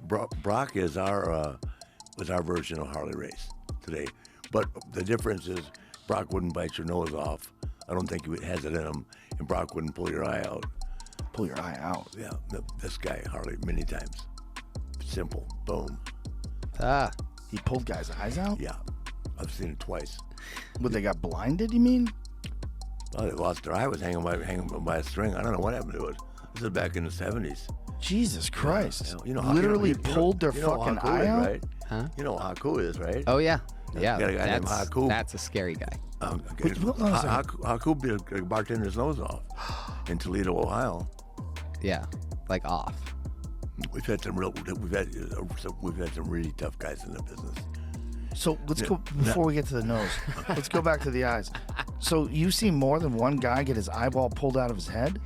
Brock is our version of Harley Race today. But the difference is Brock wouldn't bite your nose off. I don't think he has it in him. And Brock wouldn't pull your eye out. Pull your eye out? Yeah. This guy, Harley, many times. Simple. Boom. He pulled guys' eyes out? Yeah. I've seen it twice. What, they got blinded, you mean? Well, they lost their eye. Was hanging by a string. I don't know what happened to it. This is back in the 70s. Jesus Christ. You know, literally pulled their fucking eye out? Right? Huh? You know what Haku is, right? Oh, yeah. Yeah, You got a guy named Haku. That's a scary guy. Haku beat a bartender's nose off in Toledo, Ohio. Yeah, like off. We've had some really tough guys in the business. So let's go, before we get to the nose, let's go back to the eyes. So you see more than one guy get his eyeball pulled out of his head?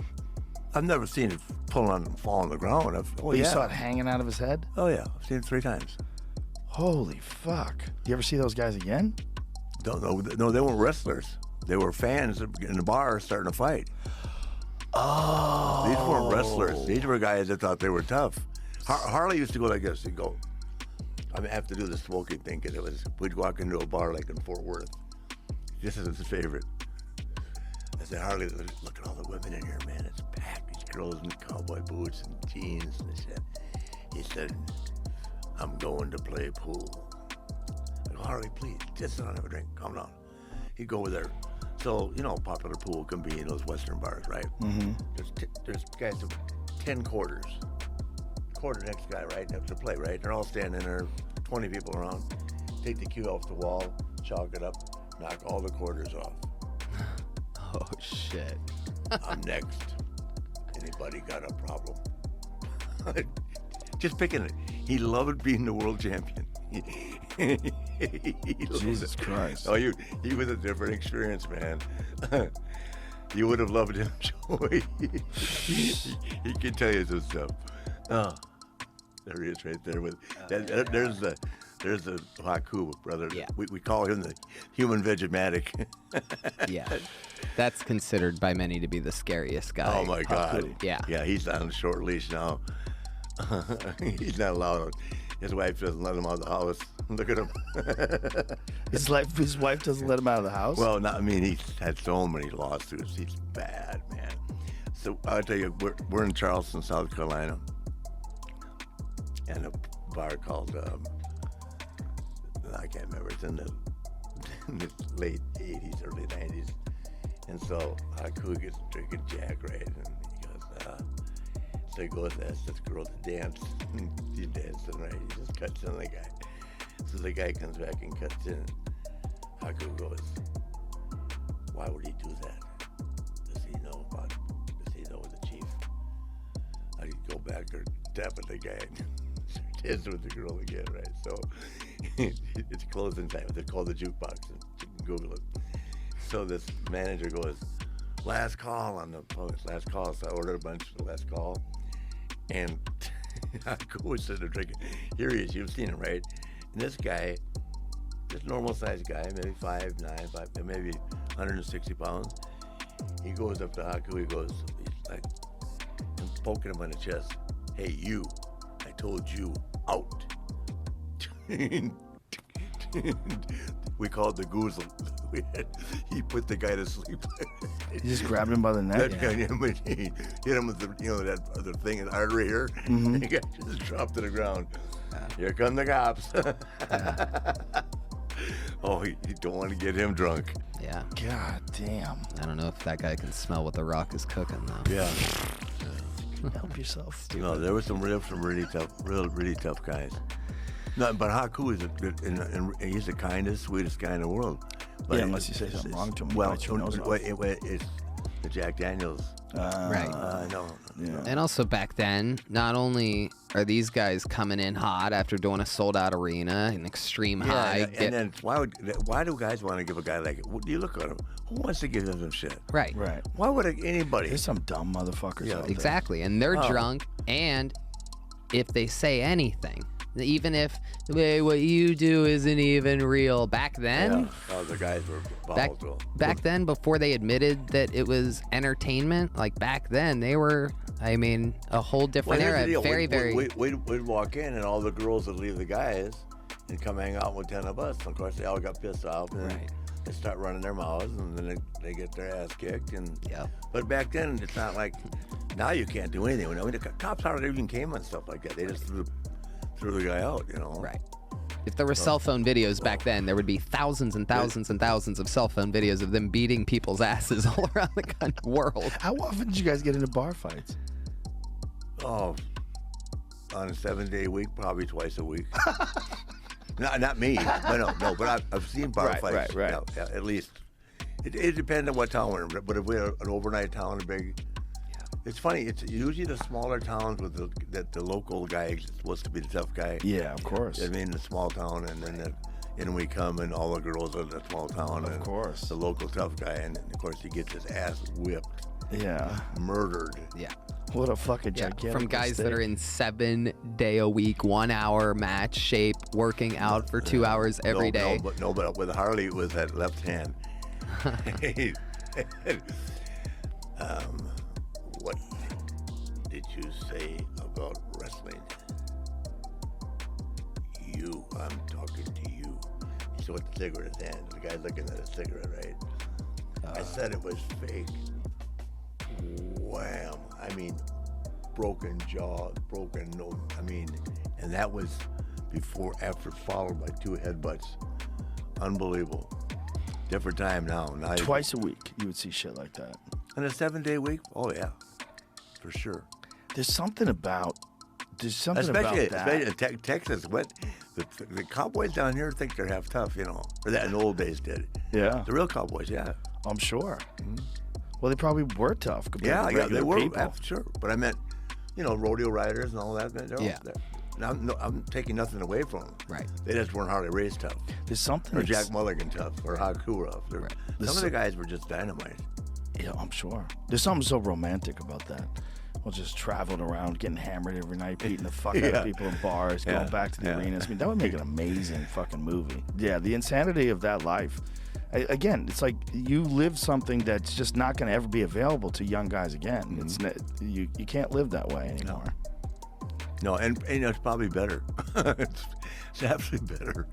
I've never seen it pull on and fall on the ground. You saw it hanging out of his head? Oh, yeah. I've seen it 3 times. Holy fuck. You ever see those guys again? Don't know. No, they weren't wrestlers. They were fans in the bar starting a fight. Oh. These weren't wrestlers. These were guys that thought they were tough. Harley used to go like this. He'd go, I have to do the smoking thing because we'd walk into a bar like in Fort Worth. This is his favorite. I said, Harley, look at all the women in here, man. It's packed. These girls in cowboy boots and jeans and shit. He said, I'm going to play pool. I go, Harley, please, just sit down and have a drink. Calm down. He'd go over there. So, you know, popular pool can be in those Western bars, right? Mm-hmm. There's guys with 10 quarters. Quarter next guy, right, next to play, right? They're all standing there, 20 people around. Take the cue off the wall, chalk it up, knock all the quarters off. Oh, shit. I'm next. Anybody got a problem? Just picking it. He loved being the world champion. Jesus Christ. Oh, he was a different experience, man. You would have loved him, Joey. He can tell you some stuff. Oh, there he is right there. There's the Haku, brother. Yeah. We call him the human Vegematic. Yeah. That's considered by many to be the scariest guy. Oh, my God. Haku. Yeah. Yeah, he's on a short leash now. He's not allowed. His wife doesn't let him out of the house. Look at him. His wife doesn't let him out of the house? Well, he's had so many lawsuits. He's bad, man. So I'll tell you, we're in Charleston, South Carolina, and a bar called, I can't remember, it's in the late 80s, early 90s. And so Haku gets drinking Jack, right? And he goes, so he goes, asks this girl to dance. She's dancing, right? He just cuts in the guy. So the guy comes back and cuts in. Haku goes, why would he do that? Does he know the chief? I could go back or tap at the guy and dance with the girl again, right? So it's closing time. It's called the jukebox. And you can Google it. So this manager goes, last call on the phone. Last call. So I ordered a bunch for the last call. And Haku was sitting there drinking. Here he is. You've seen him, right? And this guy, this normal sized guy, maybe 5'9", maybe 160 pounds. He goes up to Haku. He's like, I'm poking him on the chest. Hey, you! I told you out. We called the goozle. He put the guy to sleep. You just grabbed him by the neck? He hit him with that other thing, an artery here. Mm-hmm. The guy just dropped to the ground. Here come the cops. Oh, you don't want to get him drunk. Yeah. God damn. I don't know if that guy can smell what the Rock is cooking, though. Yeah. Help yourself. No, there were some really tough guys. No, but Haku is and he's the kindest, sweetest guy in the world. But yeah, unless you say something wrong to him. Well, it's the Jack Daniels. Right. No. Yeah. And also back then, not only are these guys coming in hot after doing a sold-out arena, an extreme high. And then why do guys want to give a guy like it? You look at him. Who wants to give him some shit? Right. Right. Why would anybody? There's some dumb motherfuckers out there. Exactly. And they're drunk, and if they say anything, even if what you do isn't even real, back then, the guys were back then, before they admitted that it was entertainment, like back then, they were I mean, a whole different here's the era. deal. Very. We'd walk in, and all the girls would leave the guys and come hang out with 10 of us. And of course, they all got pissed off, and Right. they start running their mouths, and then they get their ass kicked. And Yep. But back then, it's not like now you can't do anything. I mean, the cops hardly even came on stuff like that. They just threw the guy out, you know. Right. If there were cell phone videos back then, there would be thousands and thousands and thousands of cell phone videos of them beating people's asses all around the world. How often did you guys get into bar fights? Oh, on a 7-day week, probably twice a week. Not me. No. But I've seen bar fights. Right. Yeah, at least. It depends on what town we're in. But if we're an overnight town, a big. It's funny. It's usually the smaller towns with the local guy is supposed to be the tough guy. Yeah, of course. I mean, the small town, and then in we come, and all the girls are the small town. Of and course. The local tough guy, and of course he gets his ass whipped, Yeah. murdered. Yeah. What a fucking Yeah, gigantic from guys that mistake. are in 7-day-a-week, 1-hour match shape, working out for 2 hours every day. But with Harley with that left hand. What did you say about wrestling? I'm talking to you. He said with the cigarette in his hand. The guy's looking at a cigarette, right? I said it was fake. Wham! I mean, broken jaw, broken nose. I mean, and that was after followed by 2 headbutts. Unbelievable. Different time now. Twice a week, you would see shit like that. On a 7-day week? Oh yeah, for sure. There's something about that. Especially in Texas. What the cowboys down here think they're half tough, you know, or that in the old days did. Yeah. The real cowboys, yeah. I'm sure. Well, they probably were tough compared to Yeah, regular they were, people. sure. But I meant, you know, rodeo riders and all that. They're Yeah. all there. Now, I'm taking nothing away from them. Right. They just weren't hardly raised tough. There's something. Or Jack Mulligan tough, or Haku rough. Right. Some of the guys were just dynamite. Yeah, I'm sure. There's something so romantic about that. We'll just traveling around, getting hammered every night, beating the fuck out of people in bars, going back to the arenas. I mean, that would make an amazing fucking movie. Yeah, the insanity of that life. Again, it's like you live something that's just not going to ever be available to young guys again. It's you can't live that way anymore. No, and you know, it's probably better. It's absolutely better.